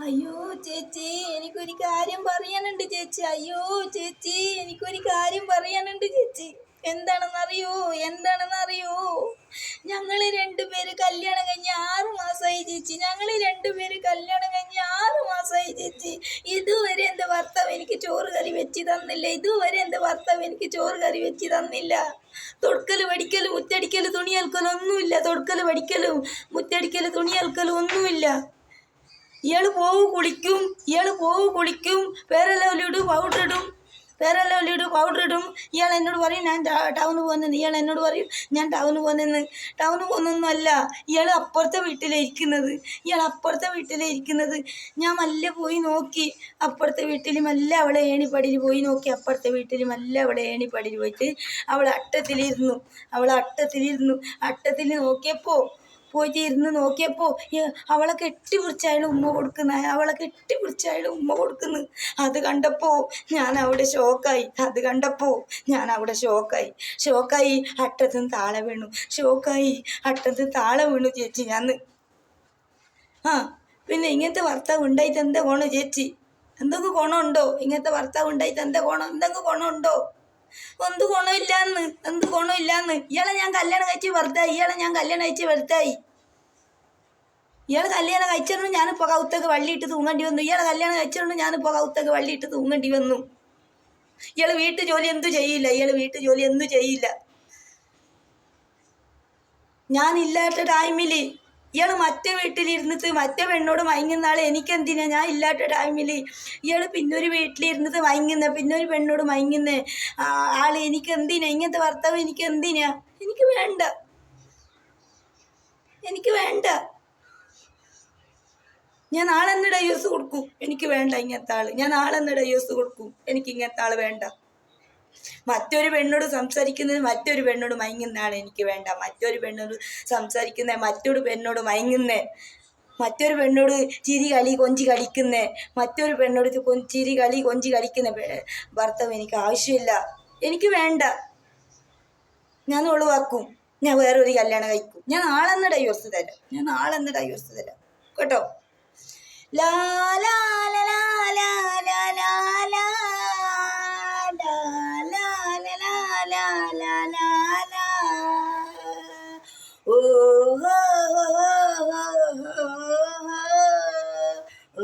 അയ്യോ ചേച്ചി, എനിക്കൊരു കാര്യം പറയാനുണ്ട് ചേച്ചി. അയ്യോ ചേച്ചി, എനിക്കൊരു കാര്യം പറയാനുണ്ട് ചേച്ചി. എന്താണെന്നറിയോ? ഞങ്ങള് രണ്ടുപേര് കല്യാണം കഴിഞ്ഞ് 6 മാസമായി ചേച്ചി. ചേച്ചി. ഇതുവരെ എൻ്റെ ഭർത്താവ് എനിക്ക് ചോറ് കറി വെച്ച് തന്നില്ല. തൊടുക്കല് പഠിക്കലും മുറ്റടിക്കല് തുണി അലക്കലും ഒന്നുമില്ല. ഇയാള് പോവും കുളിക്കും, പേരെല്ലാം പൗഡർ ഇടും. ഇയാൾ എന്നോട് പറയും ഞാൻ ടൗണിൽ പോകുന്നെന്ന്. ടൗണിൽ പോകുന്നൊന്നുമല്ല, ഇയാൾ അപ്പുറത്തെ വീട്ടിലേ ഇരിക്കുന്നത്. ഞാൻ മെല്ലെ പോയി നോക്കി, അപ്പുറത്തെ വീട്ടിൽ മെല്ലെ അവളെ ഏണിപ്പടിയിൽ പോയിട്ട് അവൾ അട്ടത്തിലിരുന്നു. അട്ടത്തിൽ നോക്കിയപ്പോൾ അവളെ കെട്ടിപ്പിടിച്ച് അയാൾ ഉമ്മ കൊടുക്കുന്നു. അത് കണ്ടപ്പോൾ ഞാൻ അവിടെ ഷോക്കായി. അട്ടത്തിന് താഴെ വീണു ചേച്ചി ഞാൻ. പിന്നെ ഇങ്ങനത്തെ ഭർത്താവ് ഉണ്ടായിട്ട് എന്താ ഗുണം ചേച്ചി? എന്തെങ്കിലും ഗുണമുണ്ടോ? ഇങ്ങനത്തെ ഭർത്താവ് ഉണ്ടായിട്ട് എന്തെങ്കിലും ഗുണമുണ്ടോ? എന്ത് ഗുണമില്ലാന്ന്. ഇയാളെ ഞാൻ കല്യാണം കഴിച്ച് വെറുതായി. ഇയാൾ കല്യാണം കഴിച്ചിട്ട് ഞാനിപ്പോൾ കൗത്തൊക്കെ വള്ളിയിട്ട് തൂങ്ങേണ്ടി വന്നു. ഇയാൾ വീട്ടു ജോലി എന്തു ചെയ്യില്ല. ഞാനില്ലാത്ത ടൈമിൽ ഇയാൾ മറ്റേ വീട്ടിലിരുന്നിട്ട് മറ്റേ പെണ്ണോട് മയങ്ങുന്ന ആൾ എനിക്കെന്തിനാ? ഞാൻ ഇല്ലാത്ത ടൈമിൽ ഇയാൾ പിന്നൊരു വീട്ടിലിരുന്നിട്ട് പിന്നൊരു പെണ്ണോട് മയങ്ങുന്ന ആൾ എനിക്കെന്തിനാ? ഇങ്ങനത്തെ ഭർത്താവ് എനിക്കെന്തിനാ? എനിക്ക് വേണ്ട. ഞാൻ നാളെ തന്നെ ഡൈവേഴ്സ് കൊടുക്കും. എനിക്ക് വേണ്ട ഇങ്ങനത്തെ ആൾ. എനിക്ക് ഇങ്ങനത്തെ ആൾ വേണ്ട. മറ്റൊരു പെണ്ണോട് സംസാരിക്കുന്നത്, മറ്റൊരു പെണ്ണോട് മയങ്ങുന്ന ആൾ എനിക്ക് വേണ്ട. മറ്റൊരു പെണ്ണോട് സംസാരിക്കുന്ന, മറ്റൊരു പെണ്ണോട് മയങ്ങുന്ന, മറ്റൊരു പെണ്ണോട് ചിരി കളി കൊഞ്ചി കളിക്കുന്ന ഭർത്താവ് എനിക്ക് ആവശ്യമില്ല. എനിക്ക് വേണ്ട. ഞാൻ ഒഴിവാക്കും. ഞാൻ വേറൊരു കല്യാണം കഴിക്കും. ഞാൻ നാളെ തന്നെ ഡൈവേഴ്സ് തരാം കേട്ടോ. ലാ ലാ ലാ ലാ ലാ ലാ ലാ ലാ ലാ ലാ ലാ ലാ ലാ ലാ ലാ. ഓ ഹോ ഓ